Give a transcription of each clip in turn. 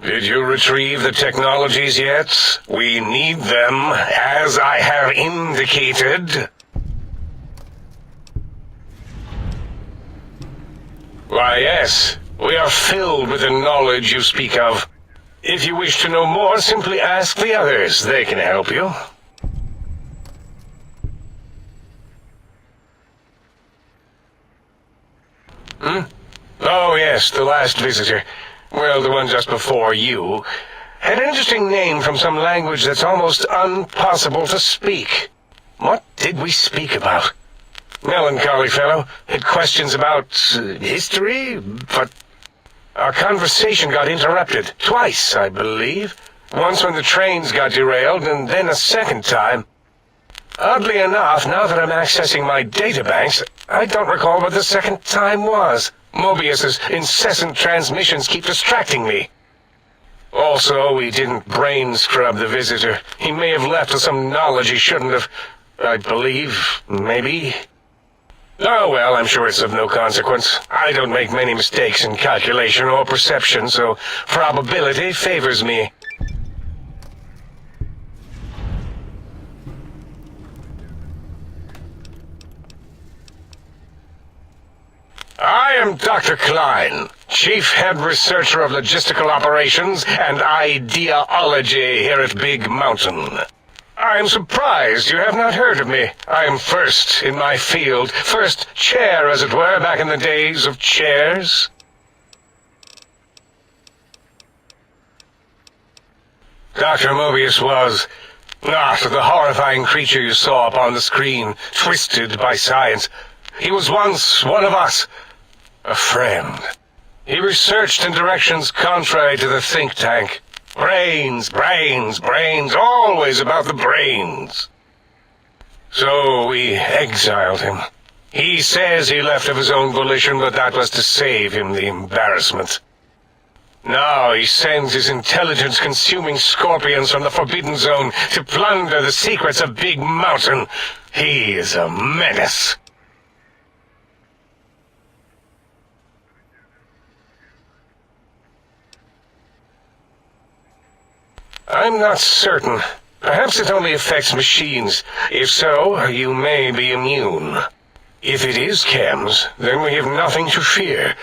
Did you retrieve the technologies yet? We need them, as I have indicated. Why, yes. We are filled with the knowledge you speak of. If you wish to know more, simply ask the others. They can help you. Oh, yes, the last visitor. Well, the one just before you. Had an interesting name from some language that's almost impossible to speak. What did we speak about? Melancholy fellow. Had questions about history, but our conversation got interrupted. Twice, I believe. Once when the trains got derailed, and then a second time. Oddly enough, now that I'm accessing my databanks, I don't recall what the second time was. Mobius's incessant transmissions keep distracting me. Also, we didn't brain scrub the visitor. He may have left with some knowledge he shouldn't have. I believe, maybe. Oh, well, I'm sure it's of no consequence. I don't make many mistakes in calculation or perception, so probability favors me. I am Dr. Klein, Chief Head Researcher of Logistical Operations and Ideology here at Big Mountain. I am surprised you have not heard of me. I am first in my field, first chair, as it were, back in the days of chairs. Dr. Mobius was not the horrifying creature you saw upon the screen, twisted by science. He was once one of us, a friend. He researched in directions contrary to the think tank. Brains, brains, brains, always about the brains. So we exiled him. He says he left of his own volition, but that was to save him the embarrassment. Now he sends his intelligence-consuming scorpions from the Forbidden Zone to plunder the secrets of Big Mountain. He is a menace. I'm not certain. Perhaps it only affects machines. If so, you may be immune. If it is chems, then we have nothing to fear.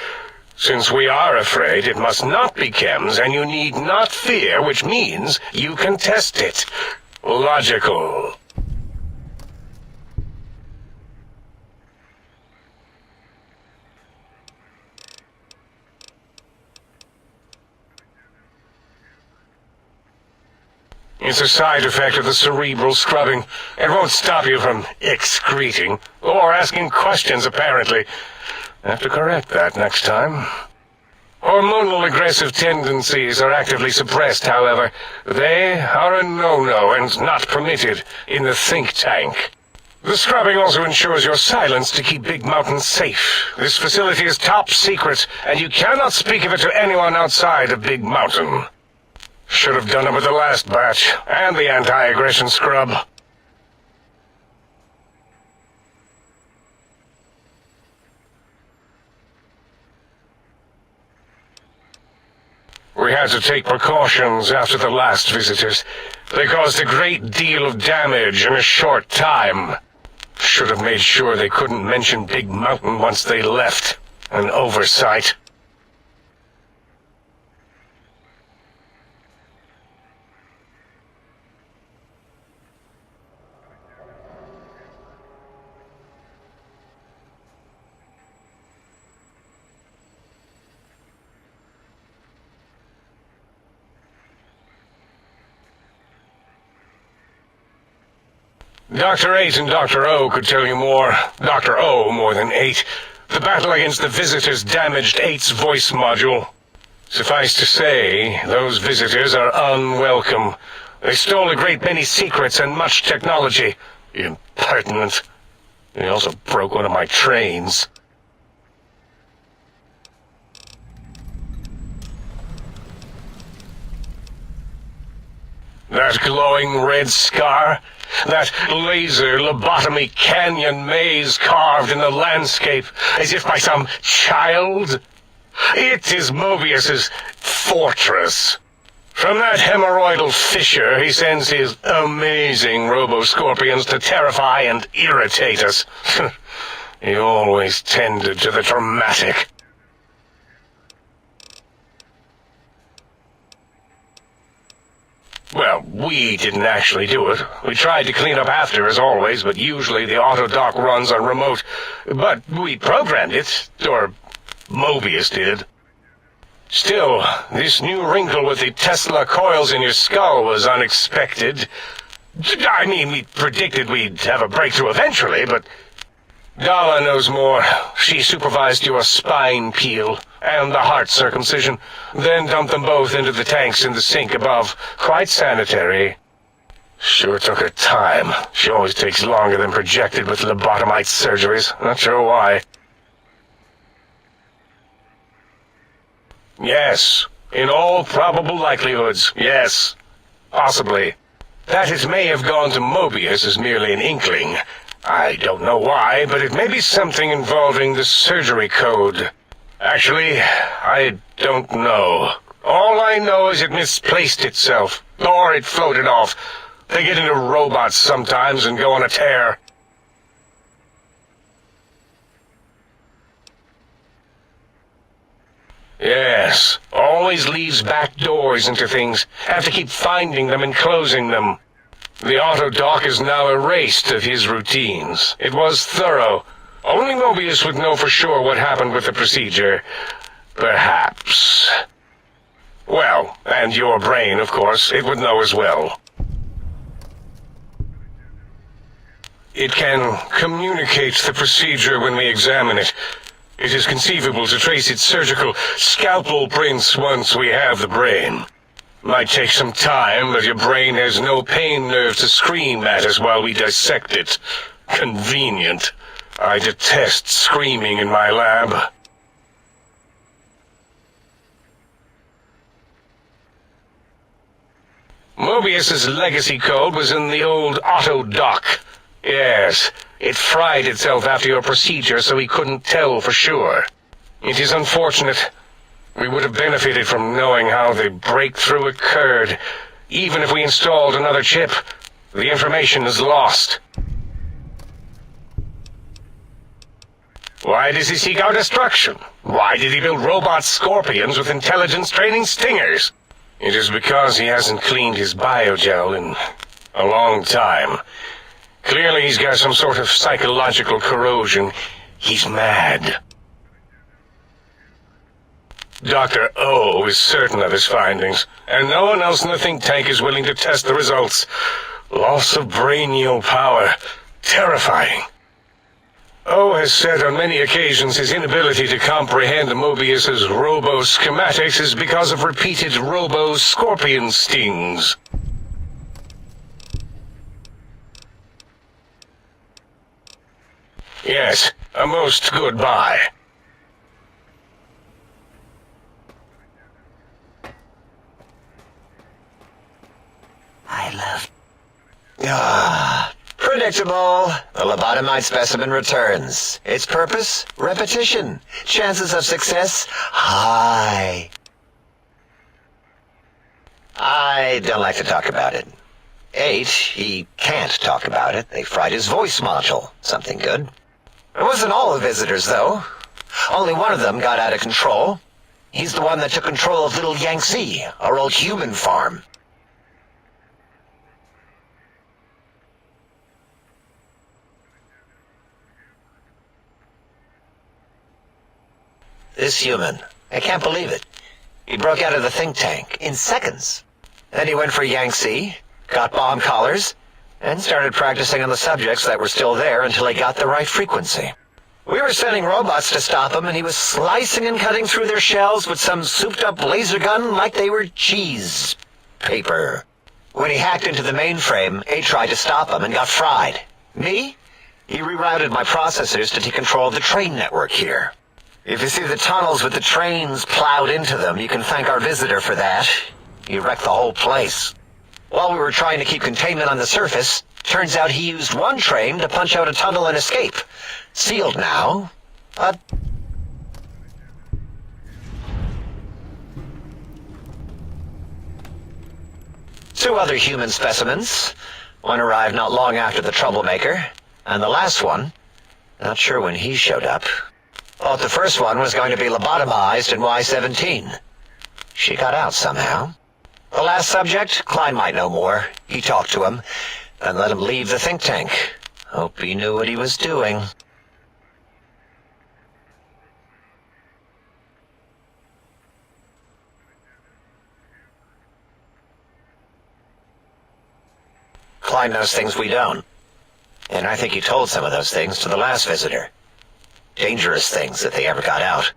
Since we are afraid, it must not be chems, and you need not fear, which means you can test it. Logical. It's a side effect of the cerebral scrubbing. It won't stop you from excreting, or asking questions, apparently. Have to correct that next time. Hormonal aggressive tendencies are actively suppressed, however. They are a no-no and not permitted in the think tank. The scrubbing also ensures your silence to keep Big Mountain safe. This facility is top secret, and you cannot speak of it to anyone outside of Big Mountain. Should have done it with the last batch, and the anti-aggression scrub. We had to take precautions after the last visitors. They caused a great deal of damage in a short time. Should have made sure they couldn't mention Big Mountain once they left. An oversight. Dr. 8 and Dr. O could tell you more. Dr. O more than 8. The battle against the visitors damaged 8's voice module. Suffice to say, those visitors are unwelcome. They stole a great many secrets and much technology. Impertinent. They also broke one of my trains. That glowing red scar? That laser lobotomy canyon maze carved in the landscape as if by some child? It is Mobius's fortress. From that hemorrhoidal fissure, he sends his amazing robo-scorpions to terrify and irritate us. He always tended to the dramatic. Well, we didn't actually do it. We tried to clean up after, as always, but usually the auto-dock runs on remote. But we programmed it, or Mobius did. Still, this new wrinkle with the Tesla coils in your skull was unexpected. I mean, we predicted we'd have a breakthrough eventually, but Dala knows more. She supervised your spine peel and the heart circumcision, then dumped them both into the tanks in the sink above. Quite sanitary. Sure took her time. She always takes longer than projected with lobotomite surgeries. Not sure why. Yes, in all probable likelihoods, yes. Possibly. That it may have gone to Mobius is merely an inkling. I don't know why, but it may be something involving the surgery code. Actually, I don't know. All I know is it misplaced itself, or it floated off. They get into robots sometimes and go on a tear. Yes, always leaves back doors into things. Have to keep finding them and closing them. The auto-dock is now erased of his routines. It was thorough. Only Mobius would know for sure what happened with the procedure. Perhaps. Well, and your brain, of course, it would know as well. It can communicate the procedure when we examine it. It is conceivable to trace its surgical scalpel prints once we have the brain. Might take some time, but your brain has no pain nerve to scream at us while we dissect it. Convenient. I detest screaming in my lab. Mobius's legacy code was in the old auto-dock. Yes, it fried itself after your procedure, so he couldn't tell for sure. It is unfortunate. We would have benefited from knowing how the breakthrough occurred. Even if we installed another chip, the information is lost. Why does he seek our destruction? Why did he build robot scorpions with intelligence training stingers? It is because he hasn't cleaned his biogel in a long time. Clearly he's got some sort of psychological corrosion. He's mad. Dr. O is certain of his findings, and no one else in the think tank is willing to test the results. Loss of brainial power. Terrifying. O has said on many occasions his inability to comprehend Mobius's robo-schematics is because of repeated robo-scorpion stings. Yes, a most good buy. Predictable. The lobotomite specimen returns. Its purpose? Repetition. Chances of success? High. I don't like to talk about it. 8, he can't talk about it. They fried his voice module. Something good. It wasn't all the visitors, though. Only one of them got out of control. He's the one that took control of Little Yangtze, our old human farm. This human, I can't believe it. He broke out of the think tank in seconds. Then he went for Yangtze, got bomb collars, and started practicing on the subjects that were still there until he got the right frequency. We were sending robots to stop him, and he was slicing and cutting through their shells with some souped-up laser gun like they were cheese paper. When he hacked into the mainframe, A tried to stop him and got fried. Me? He rerouted my processors to take control of the train network here. If you see the tunnels with the trains plowed into them, you can thank our visitor for that. He wrecked the whole place. While we were trying to keep containment on the surface, turns out he used one train to punch out a tunnel and escape. Sealed now, but... 2 other human specimens. One arrived not long after the troublemaker, and the last one, not sure when he showed up. Thought the first one was going to be lobotomized in Y-17. She got out somehow. The last subject, Klein might know more. He talked to him, and let him leave the think tank. Hope he knew what he was doing. Klein knows things we don't. And I think he told some of those things to the last visitor. Dangerous things if they ever got out.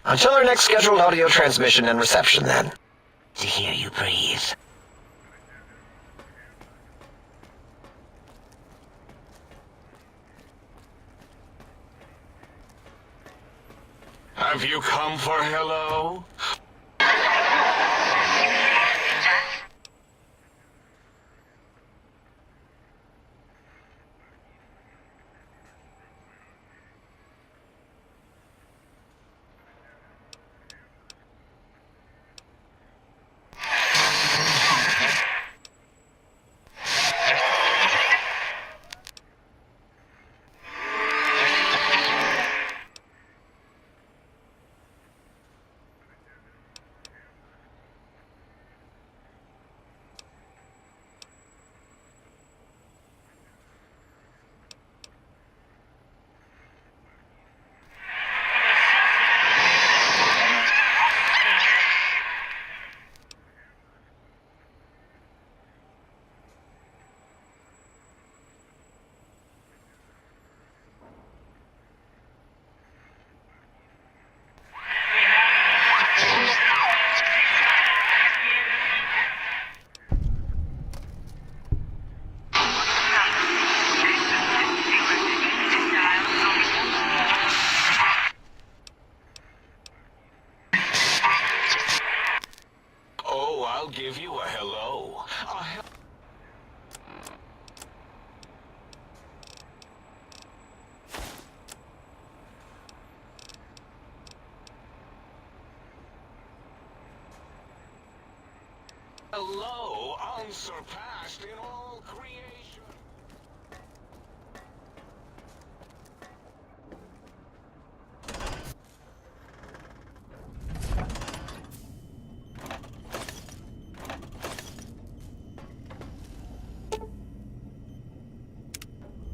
Until our next scheduled audio transmission and reception, then. To hear you breathe. Have you come for hello? I'll give you a hello. Hello, unsurpassed in all creation.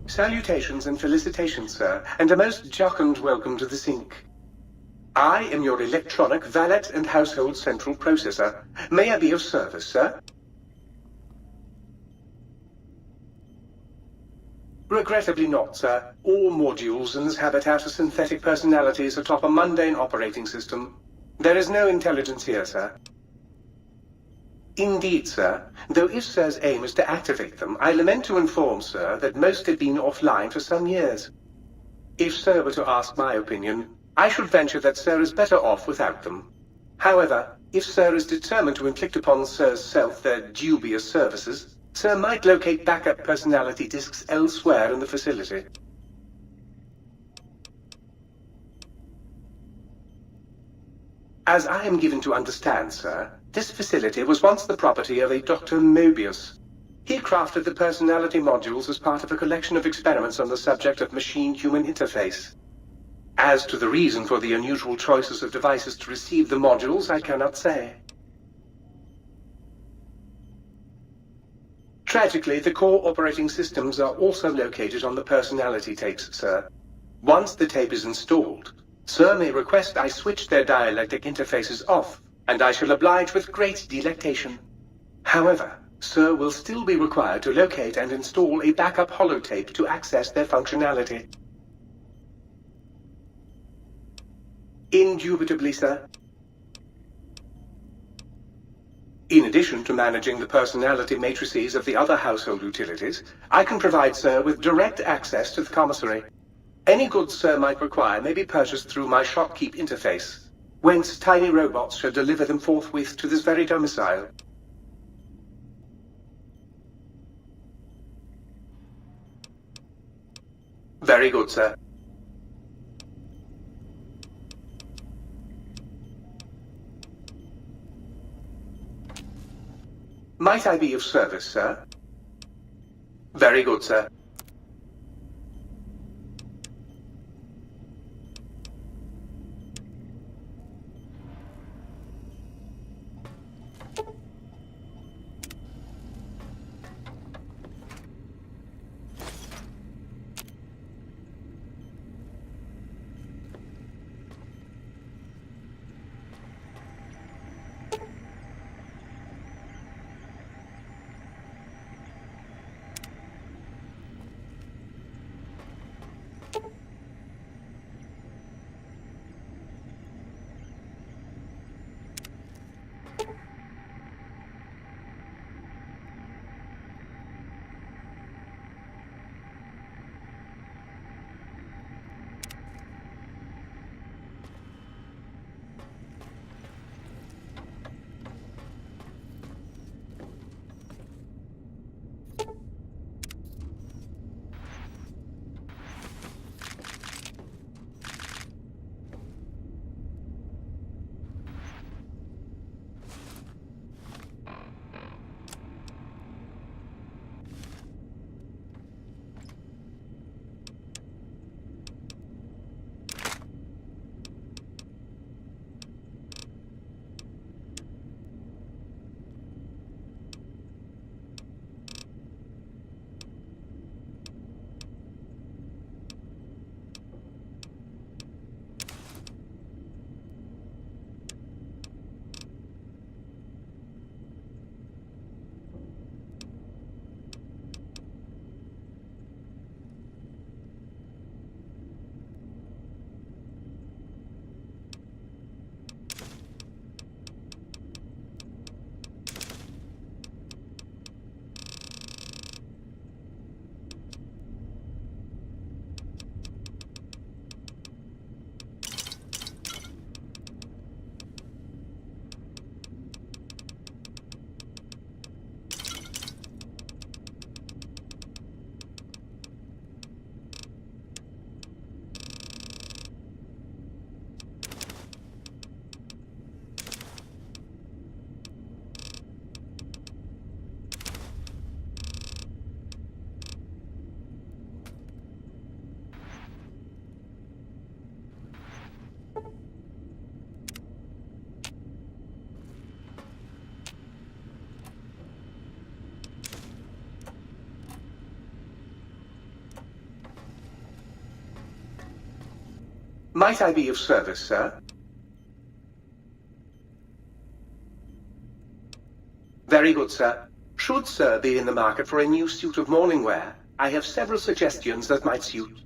Salutations and felicitations, sir, and a most jocund welcome to the sink. I am your electronic valet and household central processor. May I be of service, sir? Regrettably not, sir. All modules in this habitat are synthetic personalities atop a mundane operating system. There is no intelligence here, sir. Indeed, sir. Though if Sir's aim is to activate them, I lament to inform Sir that most had been offline for some years. If Sir were to ask my opinion, I should venture that Sir is better off without them. However, if Sir is determined to inflict upon Sir's self their dubious services, Sir might locate backup personality disks elsewhere in the facility. As I am given to understand, sir, this facility was once the property of a Dr. Mobius. He crafted the personality modules as part of a collection of experiments on the subject of machine-human interface. As to the reason for the unusual choices of devices to receive the modules, I cannot say. Tragically, the core operating systems are also located on the personality tapes, sir. Once the tape is installed, Sir may request I switch their dialectic interfaces off, and I shall oblige with great delectation. However, Sir will still be required to locate and install a backup holotape to access their functionality. Indubitably, sir. In addition to managing the personality matrices of the other household utilities, I can provide Sir with direct access to the commissary. Any goods Sir might require may be purchased through my shopkeep interface, whence tiny robots shall deliver them forthwith to this very domicile. Very good, sir. Might I be of service, sir? Very good, sir. Might I be of service, sir? Very good, sir. Should sir be in the market for a new suit of morning wear, I have several suggestions that might suit.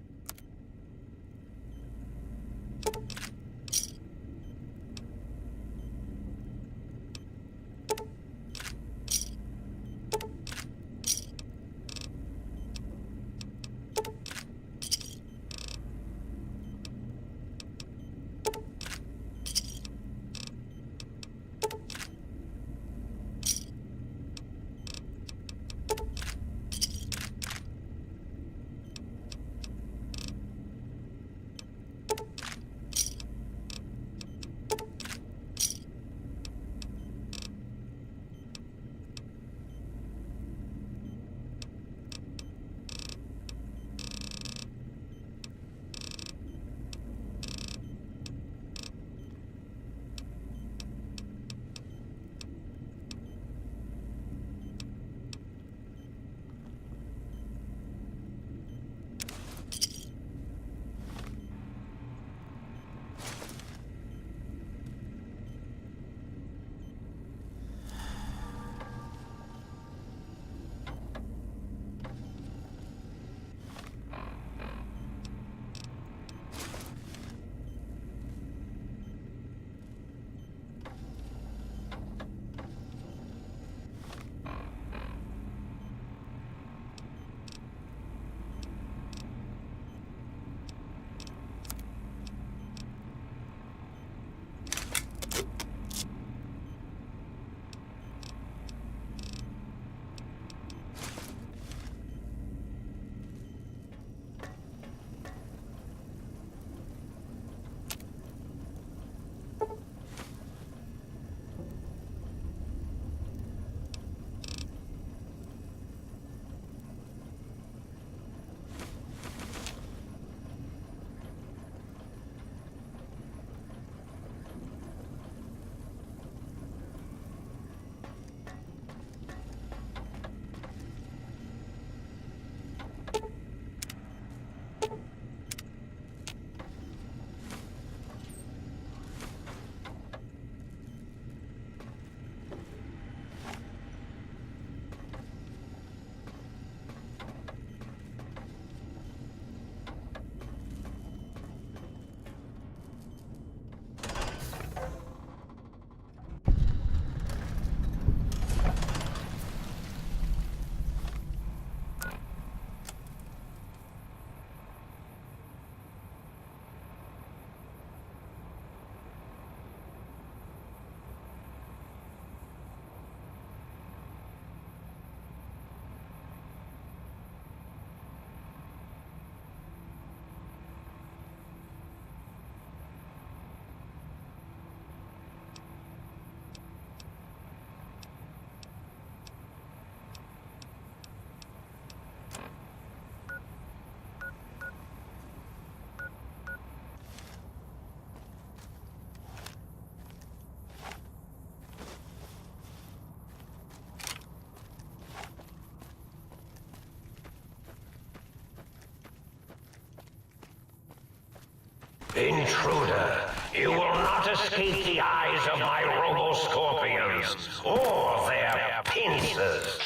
escape the eyes of my Robo-Scorpions or their pincers.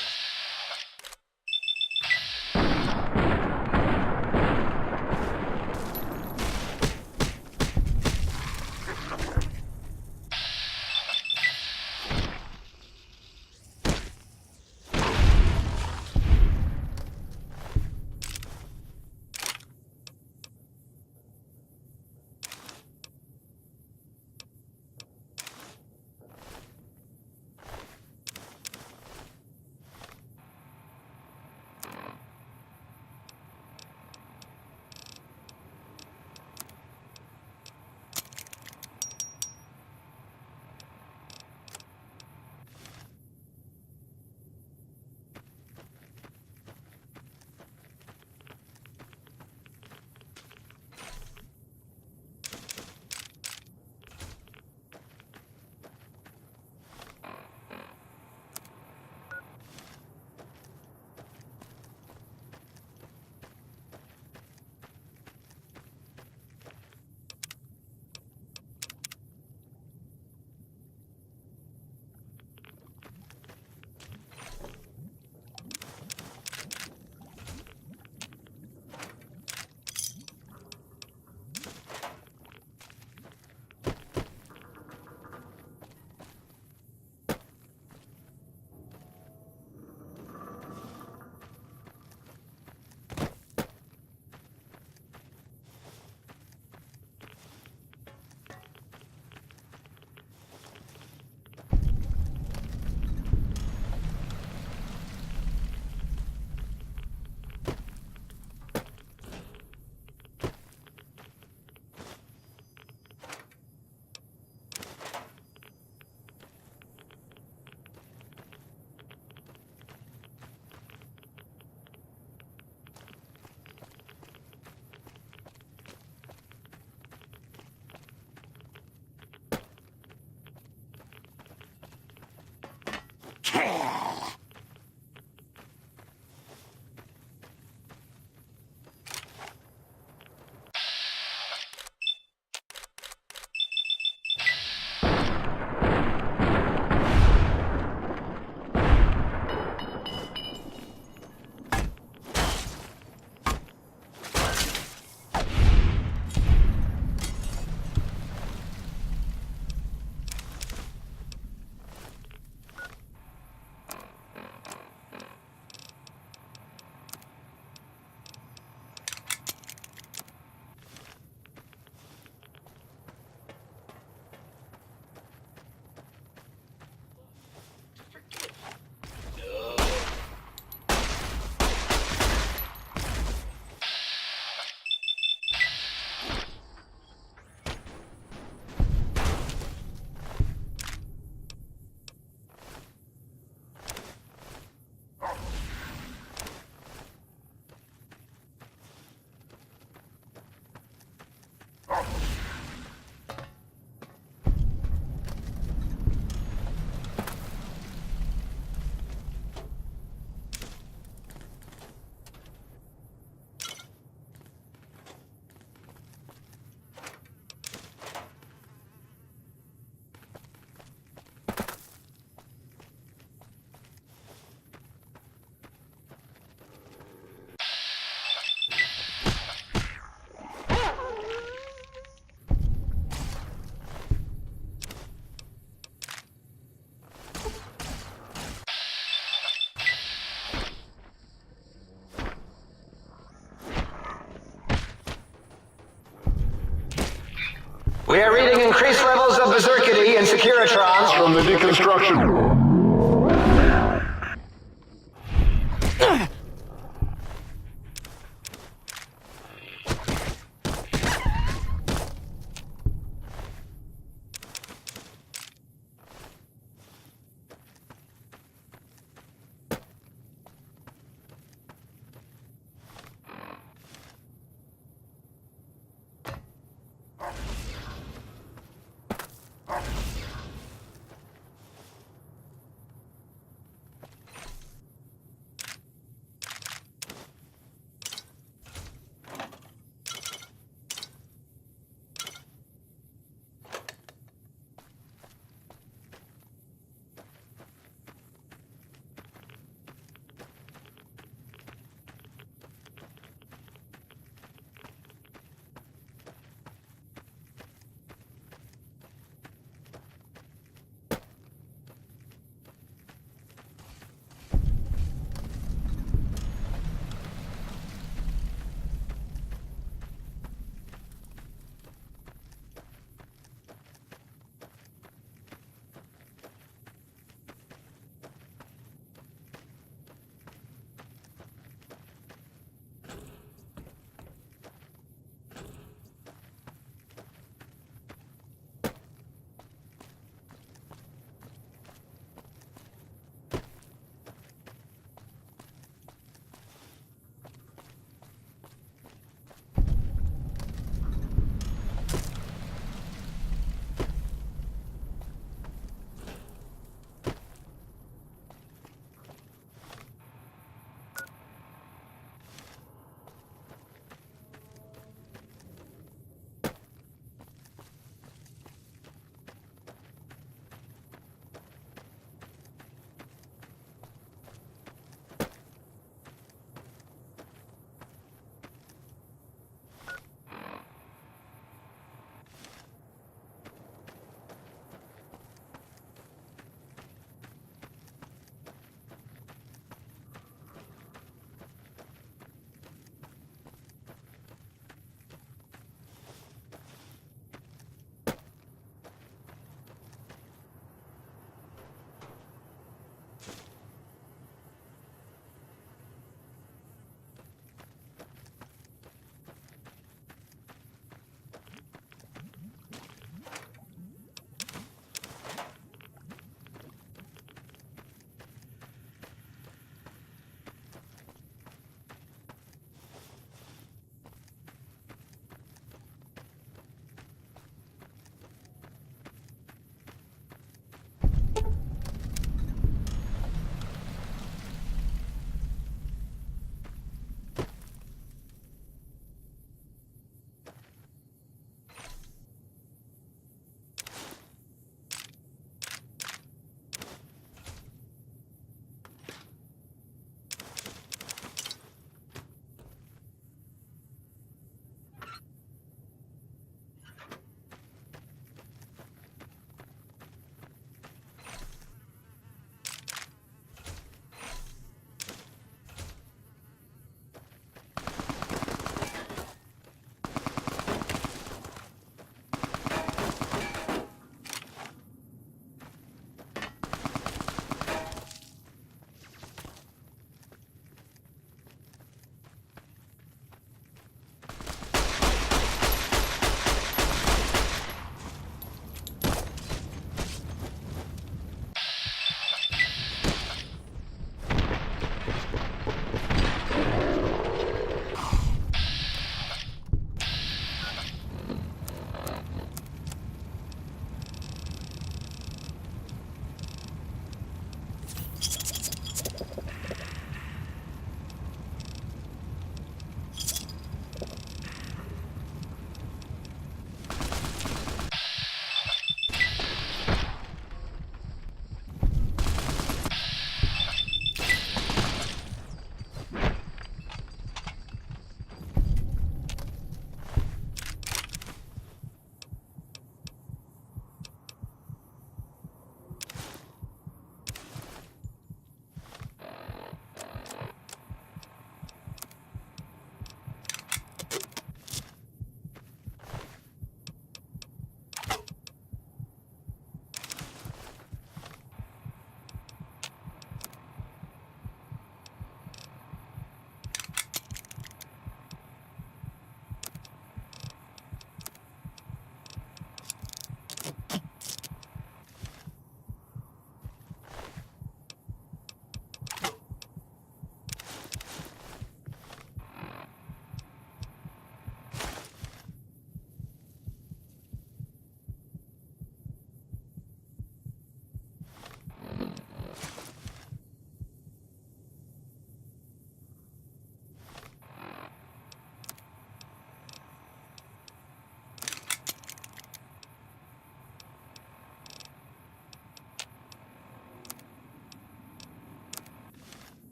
We are reading increased levels of berserkity and securitrons From the deconstruction.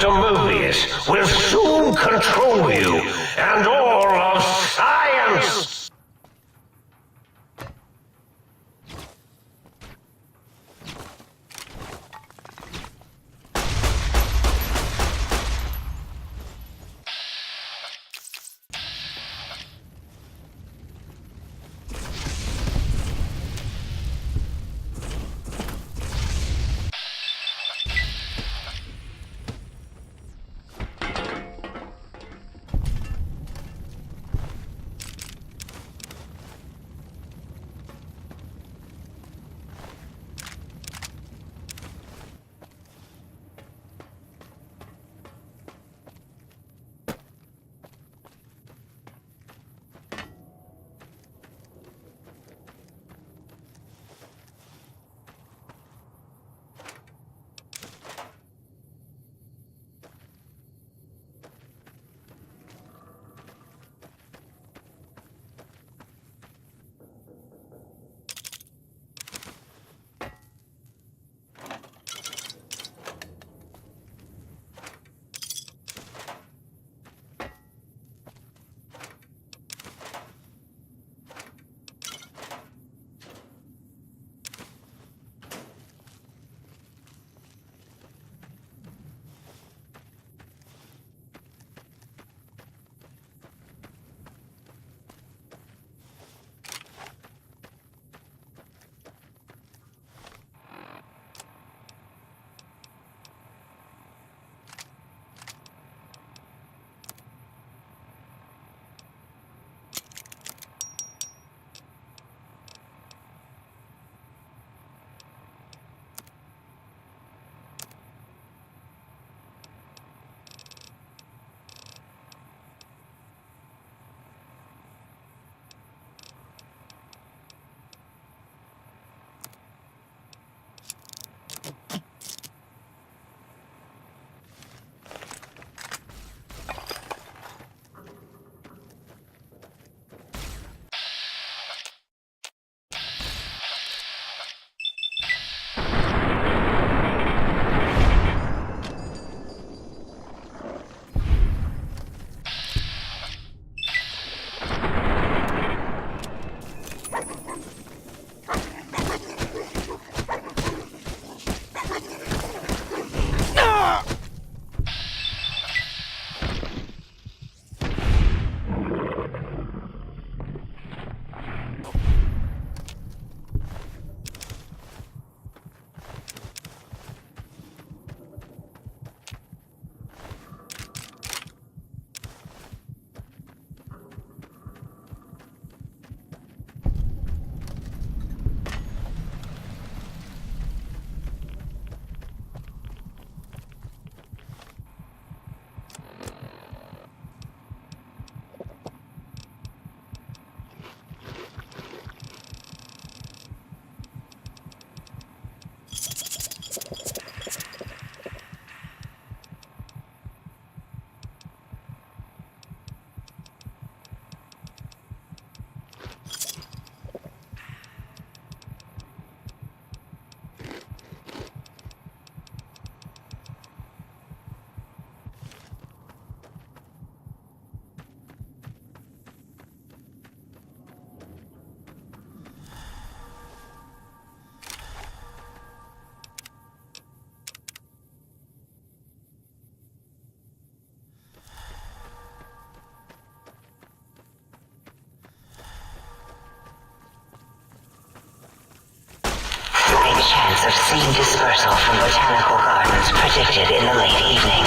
Octamovius will soon control you and all of science! Chance of seeing dispersal from botanical gardens predicted in the late evening.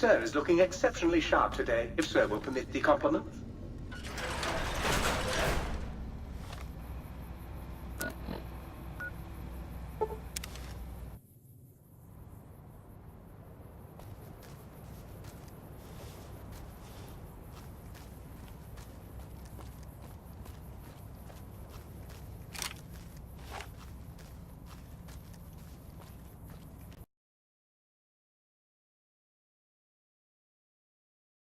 Sir is looking exceptionally sharp today, if Sir will permit the compliment.